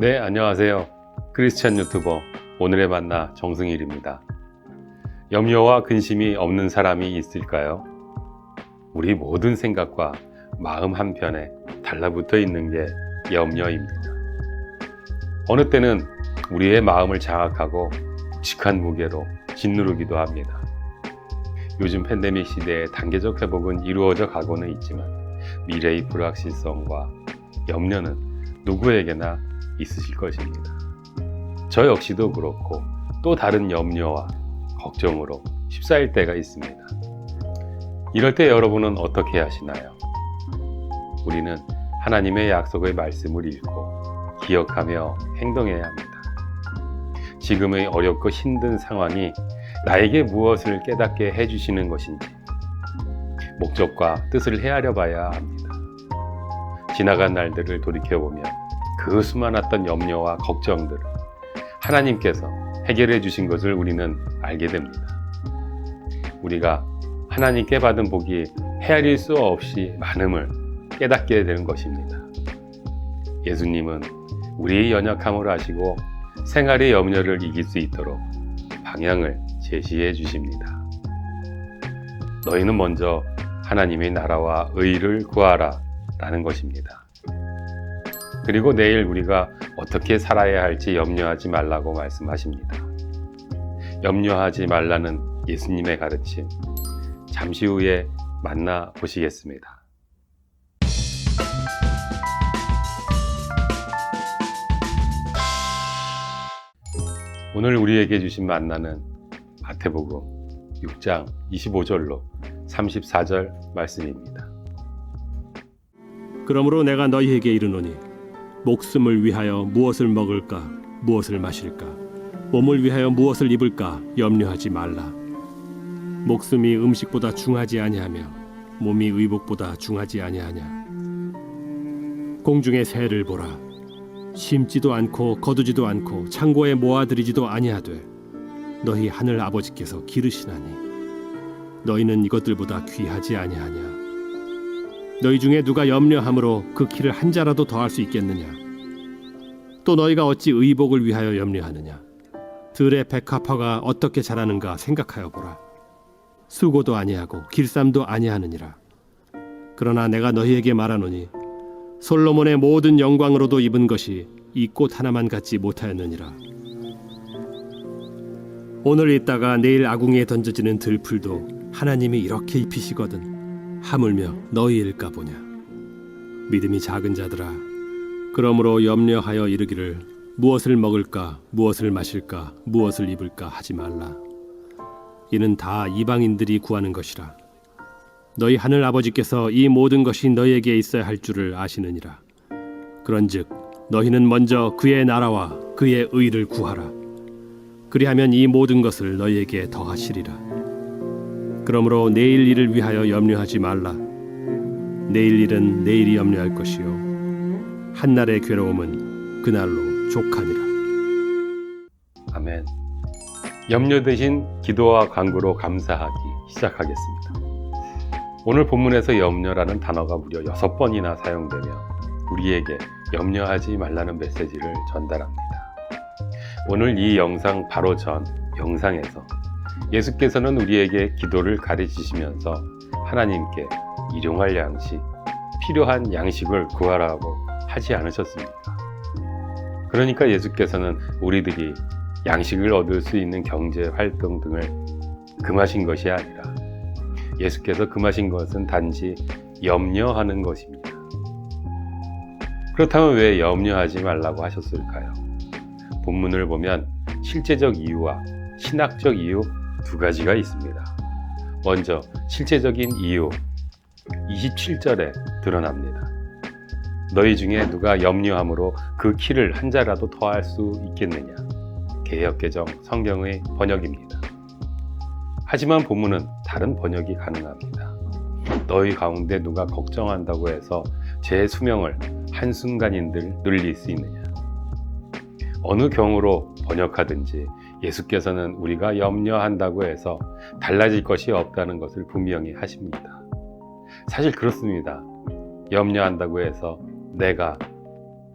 네, 안녕하세요. 크리스찬 유튜버 오늘의 만나 정승일입니다. 염려와 근심이 없는 사람이 있을까요? 우리 모든 생각과 마음 한편에 달라붙어 있는 게 염려입니다. 어느 때는 우리의 마음을 장악하고 묵직한 무게로 짓누르기도 합니다. 요즘 팬데믹 시대에 단계적 회복은 이루어져 가고는 있지만 미래의 불확실성과 염려는 누구에게나 있으실 것입니다. 저 역시도 그렇고 또 다른 염려와 걱정으로 휩싸일 때가 있습니다. 이럴 때 여러분은 어떻게 하시나요? 우리는 하나님의 약속의 말씀을 읽고 기억하며 행동해야 합니다. 지금의 어렵고 힘든 상황이 나에게 무엇을 깨닫게 해주시는 것인지 목적과 뜻을 헤아려 봐야 합니다. 지나간 날들을 돌이켜보면 그 수많았던 염려와 걱정들을 하나님께서 해결해 주신 것을 우리는 알게 됩니다. 우리가 하나님께 받은 복이 헤아릴 수 없이 많음을 깨닫게 되는 것입니다. 예수님은 우리의 연약함을 아시고 생활의 염려를 이길 수 있도록 방향을 제시해 주십니다. 너희는 먼저 하나님의 나라와 의를 구하라 라는 것입니다. 그리고 내일 우리가 어떻게 살아야 할지 염려하지 말라고 말씀하십니다. 염려하지 말라는 예수님의 가르침, 잠시 후에 만나보시겠습니다. 오늘 우리에게 주신 만나는 마태복음 6장 25절로 34절 말씀입니다. 그러므로 내가 너희에게 이르노니 목숨을 위하여 무엇을 먹을까 무엇을 마실까 몸을 위하여 무엇을 입을까 염려하지 말라. 목숨이 음식보다 중하지 아니하며 몸이 의복보다 중하지 아니하냐. 공중의 새를 보라. 심지도 않고 거두지도 않고 창고에 모아들이지도 아니하되 너희 하늘 아버지께서 기르시나니 너희는 이것들보다 귀하지 아니하냐. 너희 중에 누가 염려함으로 그 키를 한 자라도 더할 수 있겠느냐. 또 너희가 어찌 의복을 위하여 염려하느냐. 들의 백합화가 어떻게 자라는가 생각하여 보라. 수고도 아니하고 길쌈도 아니하느니라. 그러나 내가 너희에게 말하노니 솔로몬의 모든 영광으로도 입은 것이 이 꽃 하나만 갖지 못하였느니라. 오늘 있다가 내일 아궁이에 던져지는 들풀도 하나님이 이렇게 입히시거든 하물며 너희일까 보냐. 믿음이 작은 자들아, 그러므로 염려하여 이르기를 무엇을 먹을까 무엇을 마실까 무엇을 입을까 하지 말라. 이는 다 이방인들이 구하는 것이라. 너희 하늘 아버지께서 이 모든 것이 너희에게 있어야 할 줄을 아시느니라. 그런즉 너희는 먼저 그의 나라와 그의 의를 구하라. 그리하면 이 모든 것을 너희에게 더하시리라. 그러므로 내일 일을 위하여 염려하지 말라. 내일 일은 내일이 염려할 것이요 한날의 괴로움은 그날로 족하니라. 아멘. 염려 대신 기도와 간구로 감사하기 시작하겠습니다. 오늘 본문에서 염려라는 단어가 무려 6번이나 사용되며 우리에게 염려하지 말라는 메시지를 전달합니다. 오늘 이 영상 바로 전 영상에서 예수께서는 우리에게 기도를 가르치시면서 하나님께 일용할 양식, 필요한 양식을 구하라고 하지 않으셨습니까? 그러니까 예수께서는 우리들이 양식을 얻을 수 있는 경제 활동 등을 금하신 것이 아니라 예수께서 금하신 것은 단지 염려하는 것입니다. 그렇다면 왜 염려하지 말라고 하셨을까요? 본문을 보면 실제적 이유와 신학적 이유 두 가지가 있습니다. 먼저 실제적인 이유 27절에 드러납니다. 너희 중에 누가 염려함으로 그 키를 한 자라도 더할 수 있겠느냐. 개역개정 성경의 번역입니다. 하지만 본문은 다른 번역이 가능합니다. 너희 가운데 누가 걱정한다고 해서 제 수명을 한순간인들 늘릴 수 있느냐. 어느 경우로 번역하든지 예수께서는 우리가 염려한다고 해서 달라질 것이 없다는 것을 분명히 하십니다. 사실 그렇습니다. 염려한다고 해서 내가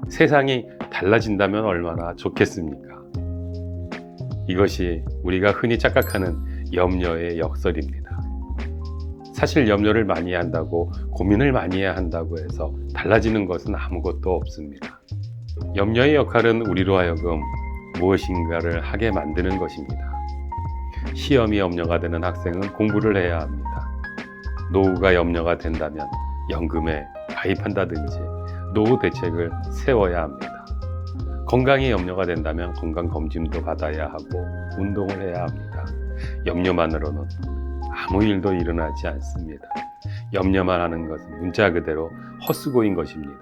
세상이 달라진다면 얼마나 좋겠습니까? 이것이 우리가 흔히 착각하는 염려의 역설입니다. 사실 염려를 많이 한다고, 고민을 많이 해야 한다고 해서 달라지는 것은 아무것도 없습니다. 염려의 역할은 우리로 하여금 무엇인가를 하게 만드는 것입니다. 시험이 염려가 되는 학생은 공부를 해야 합니다. 노후가 염려가 된다면 연금에 가입한다든지 노후 대책을 세워야 합니다. 건강이 염려가 된다면 건강검진도 받아야 하고 운동을 해야 합니다. 염려만으로는 아무 일도 일어나지 않습니다. 염려만 하는 것은 문자 그대로 헛수고인 것입니다.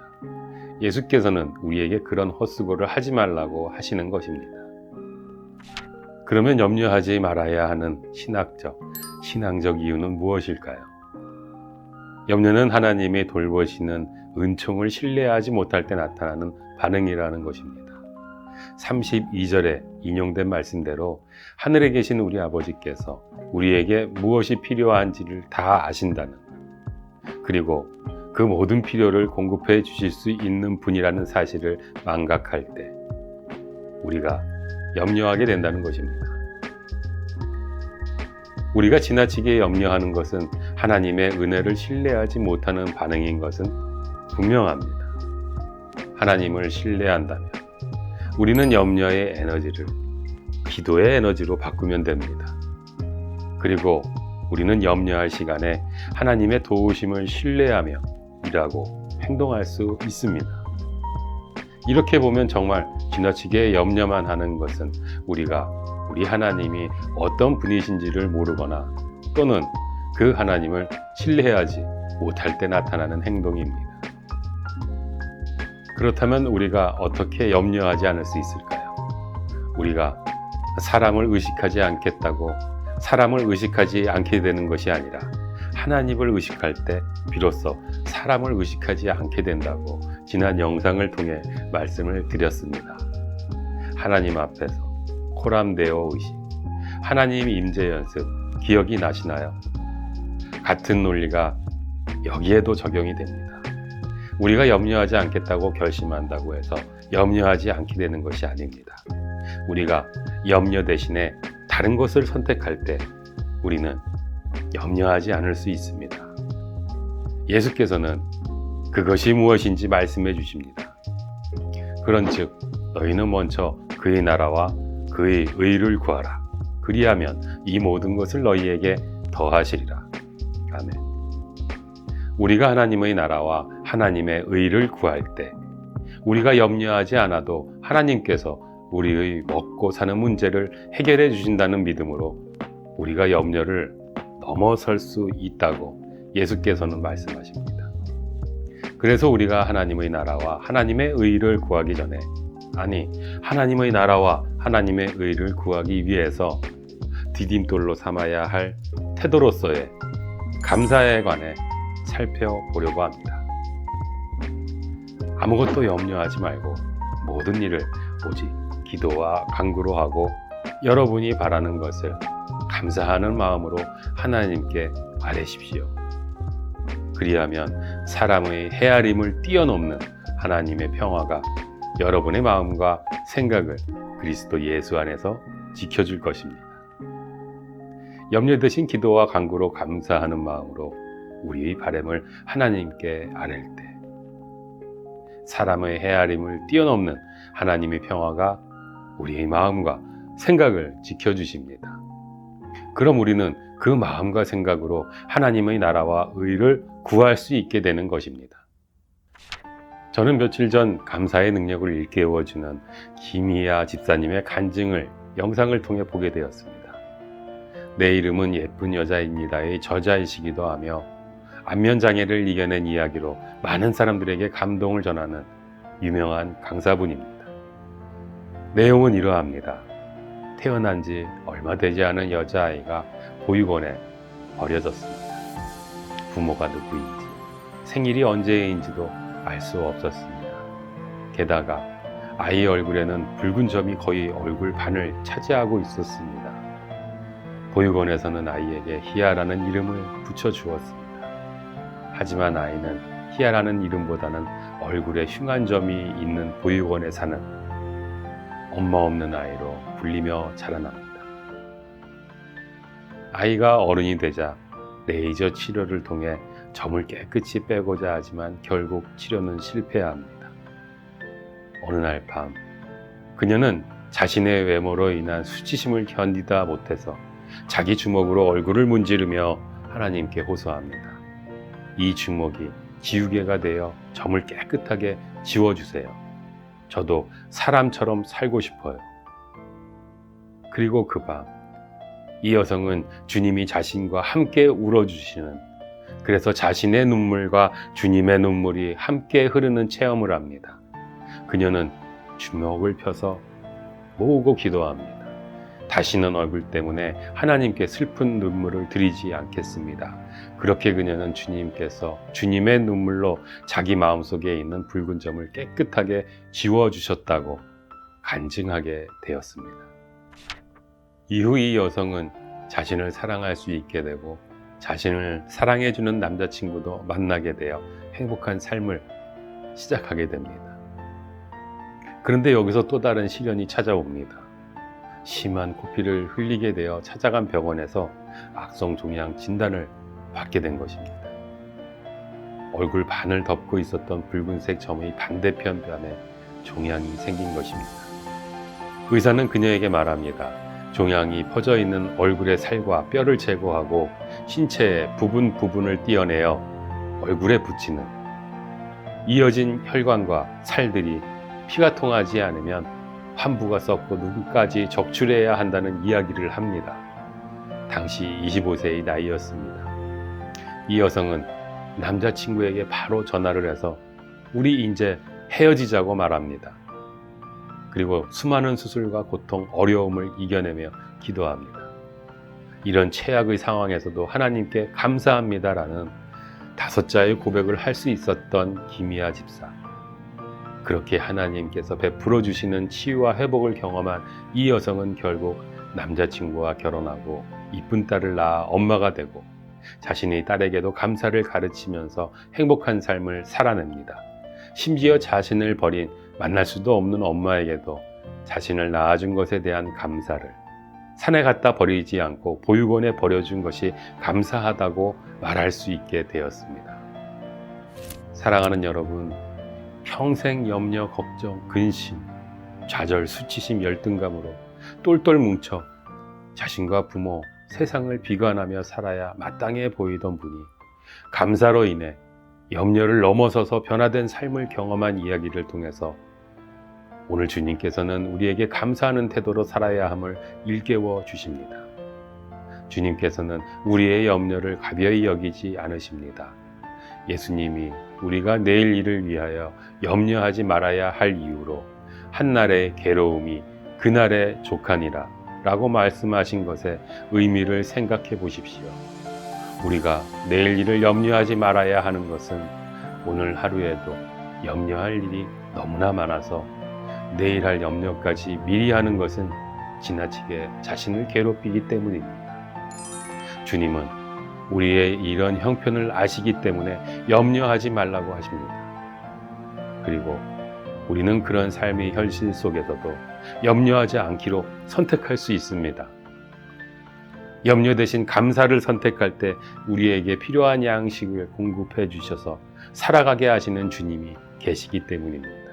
예수께서는 우리에게 그런 헛수고를 하지 말라고 하시는 것입니다. 그러면 염려하지 말아야 하는 신앙적 이유는 무엇일까요? 염려는 하나님의 돌보시는 은총을 신뢰하지 못할 때 나타나는 반응이라는 것입니다. 32절에 인용된 말씀대로 하늘에 계신 우리 아버지께서 우리에게 무엇이 필요한지를 다 아신다는 것, 그리고 그 모든 필요를 공급해 주실 수 있는 분이라는 사실을 망각할 때 우리가 염려하게 된다는 것입니다. 우리가 지나치게 염려하는 것은 하나님의 은혜를 신뢰하지 못하는 반응인 것은 분명합니다. 하나님을 신뢰한다면 우리는 염려의 에너지를 기도의 에너지로 바꾸면 됩니다. 그리고 우리는 염려할 시간에 하나님의 도우심을 신뢰하며 일하고 행동할 수 있습니다. 이렇게 보면 정말 지나치게 염려만 하는 것은 우리가 우리 하나님이 어떤 분이신지를 모르거나 또는 그 하나님을 신뢰하지 못할 때 나타나는 행동입니다. 그렇다면 우리가 어떻게 염려하지 않을 수 있을까요? 우리가 사람을 의식하지 않겠다고 사람을 의식하지 않게 되는 것이 아니라 하나님을 의식할 때 비로소 사람을 의식하지 않게 된다고 지난 영상을 통해 말씀을 드렸습니다. 하나님 앞에서 코람데오 의식, 하나님 임재 연습 기억이 나시나요? 같은 논리가 여기에도 적용이 됩니다. 우리가 염려하지 않겠다고 결심한다고 해서 염려하지 않게 되는 것이 아닙니다. 우리가 염려 대신에 다른 것을 선택할 때 우리는 염려하지 않을 수 있습니다. 예수께서는 그것이 무엇인지 말씀해 주십니다. 그런즉 너희는 먼저 그의 나라와 그의 의를 구하라. 그리하면 이 모든 것을 너희에게 더하시리라. 아멘. 우리가 하나님의 나라와 하나님의 의를 구할 때 우리가 염려하지 않아도 하나님께서 우리의 먹고 사는 문제를 해결해 주신다는 믿음으로 우리가 염려를 넘어설 수 있다고 예수께서는 말씀하십니다. 그래서 우리가 하나님의 나라와 하나님의 의를 구하기 전에, 하나님의 나라와 하나님의 의를 구하기 위해서 디딤돌로 삼아야 할 태도로서의 감사에 관해 살펴보려고 합니다. 아무것도 염려하지 말고 모든 일을 오직 기도와 간구로 하고 여러분이 바라는 것을 감사하는 마음으로 하나님께 아뢰십시오. 그리하면 사람의 헤아림을 뛰어넘는 하나님의 평화가 여러분의 마음과 생각을 그리스도 예수 안에서 지켜줄 것입니다. 염려 대신 기도와 간구로 감사하는 마음으로 우리의 바람을 하나님께 아뢰 때 사람의 헤아림을 뛰어넘는 하나님의 평화가 우리의 마음과 생각을 지켜주십니다. 그럼 우리는 그 마음과 생각으로 하나님의 나라와 의를 구할 수 있게 되는 것입니다. 저는 며칠 전 감사의 능력을 일깨워주는 김희아 집사님의 간증을 영상을 통해 보게 되었습니다. 내 이름은 예쁜 여자입니다의 저자이시기도 하며 안면장애를 이겨낸 이야기로 많은 사람들에게 감동을 전하는 유명한 강사분입니다. 내용은 이러합니다. 태어난 지 얼마 되지 않은 여자아이가 보육원에 버려졌습니다. 부모가 누구인지, 생일이 언제인지도 알 수 없었습니다. 게다가 아이 얼굴에는 붉은 점이 거의 얼굴 반을 차지하고 있었습니다. 보육원에서는 아이에게 희아라는 이름을 붙여주었습니다. 하지만 아이는 희아라는 이름보다는 얼굴에 흉한 점이 있는 보육원에 사는 엄마 없는 아이로 불리며 자라납니다. 아이가 어른이 되자 레이저 치료를 통해 점을 깨끗이 빼고자 하지만 결국 치료는 실패합니다. 어느 날 밤, 그녀는 자신의 외모로 인한 수치심을 견디다 못해서 자기 주먹으로 얼굴을 문지르며 하나님께 호소합니다. 이 주먹이 지우개가 되어 점을 깨끗하게 지워주세요. 저도 사람처럼 살고 싶어요. 그리고 그 밤, 이 여성은 주님이 자신과 함께 울어주시는, 그래서 자신의 눈물과 주님의 눈물이 함께 흐르는 체험을 합니다. 그녀는 주먹을 펴서 모으고 기도합니다. 다시는 얼굴 때문에 하나님께 슬픈 눈물을 들이지 않겠습니다. 그렇게 그녀는 주님께서 주님의 눈물로 자기 마음속에 있는 붉은 점을 깨끗하게 지워주셨다고 간증하게 되었습니다. 이후 이 여성은 자신을 사랑할 수 있게 되고 자신을 사랑해주는 남자친구도 만나게 되어 행복한 삶을 시작하게 됩니다. 그런데 여기서 또 다른 시련이 찾아옵니다. 심한 코피를 흘리게 되어 찾아간 병원에서 악성 종양 진단을 받게 된 것입니다. 얼굴 반을 덮고 있었던 붉은색 점의 반대편 뺨에 종양이 생긴 것입니다. 의사는 그녀에게 말합니다. 종양이 퍼져 있는 얼굴의 살과 뼈를 제거하고 신체의 부분을 떼어내어 얼굴에 붙이는, 이어진 혈관과 살들이 피가 통하지 않으면 환부가 썩고 눈까지 적출해야 한다는 이야기를 합니다. 당시 25세의 나이였습니다. 이 여성은 남자친구에게 바로 전화를 해서 우리 이제 헤어지자고 말합니다. 그리고 수많은 수술과 고통, 어려움을 이겨내며 기도합니다. 이런 최악의 상황에서도 하나님께 감사합니다라는 5자의 고백을 할 수 있었던 김희아 집사. 그렇게 하나님께서 베풀어 주시는 치유와 회복을 경험한 이 여성은 결국 남자친구와 결혼하고 이쁜 딸을 낳아 엄마가 되고 자신의 딸에게도 감사를 가르치면서 행복한 삶을 살아냅니다. 심지어 자신을 버린 만날 수도 없는 엄마에게도 자신을 낳아준 것에 대한 감사를, 산에 갖다 버리지 않고 보육원에 버려준 것이 감사하다고 말할 수 있게 되었습니다. 사랑하는 여러분, 평생 염려, 걱정, 근심, 좌절, 수치심, 열등감으로 똘똘 뭉쳐 자신과 부모, 세상을 비관하며 살아야 마땅해 보이던 분이 감사로 인해 염려를 넘어서서 변화된 삶을 경험한 이야기를 통해서 오늘 주님께서는 우리에게 감사하는 태도로 살아야 함을 일깨워 주십니다. 주님께서는 우리의 염려를 가벼이 여기지 않으십니다. 예수님이 우리가 내일 일을 위하여 염려하지 말아야 할 이유로 한날의 괴로움이 그날의 족하니라 라고 말씀하신 것의 의미를 생각해 보십시오. 우리가 내일 일을 염려하지 말아야 하는 것은 오늘 하루에도 염려할 일이 너무나 많아서 내일 할 염려까지 미리 하는 것은 지나치게 자신을 괴롭히기 때문입니다. 주님은 우리의 이런 형편을 아시기 때문에 염려하지 말라고 하십니다. 그리고 우리는 그런 삶의 현실 속에서도 염려하지 않기로 선택할 수 있습니다. 염려 대신 감사를 선택할 때 우리에게 필요한 양식을 공급해 주셔서 살아가게 하시는 주님이 계시기 때문입니다.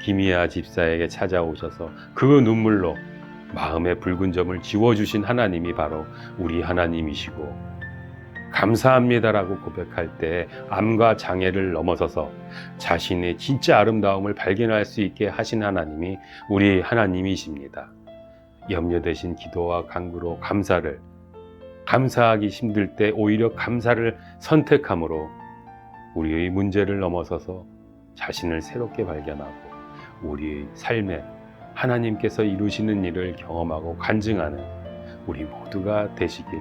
김희아 집사에게 찾아오셔서 그 눈물로 마음의 붉은 점을 지워주신 하나님이 바로 우리 하나님이시고, 감사합니다라고 고백할 때 암과 장애를 넘어서서 자신의 진짜 아름다움을 발견할 수 있게 하신 하나님이 우리 하나님이십니다. 염려 대신 기도와 간구로 감사하기 힘들 때 오히려 감사를 선택함으로 우리의 문제를 넘어서서 자신을 새롭게 발견하고 우리의 삶에 하나님께서 이루시는 일을 경험하고 간증하는 우리 모두가 되시길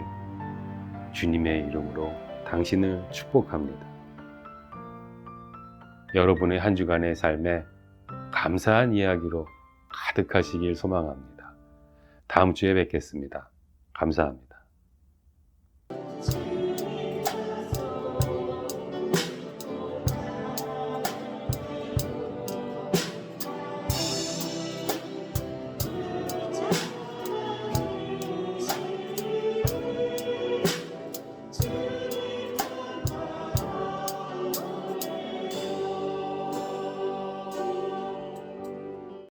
주님의 이름으로 당신을 축복합니다. 여러분의 한 주간의 삶에 감사한 이야기로 가득하시길 소망합니다. 다음 주에 뵙겠습니다. 감사합니다.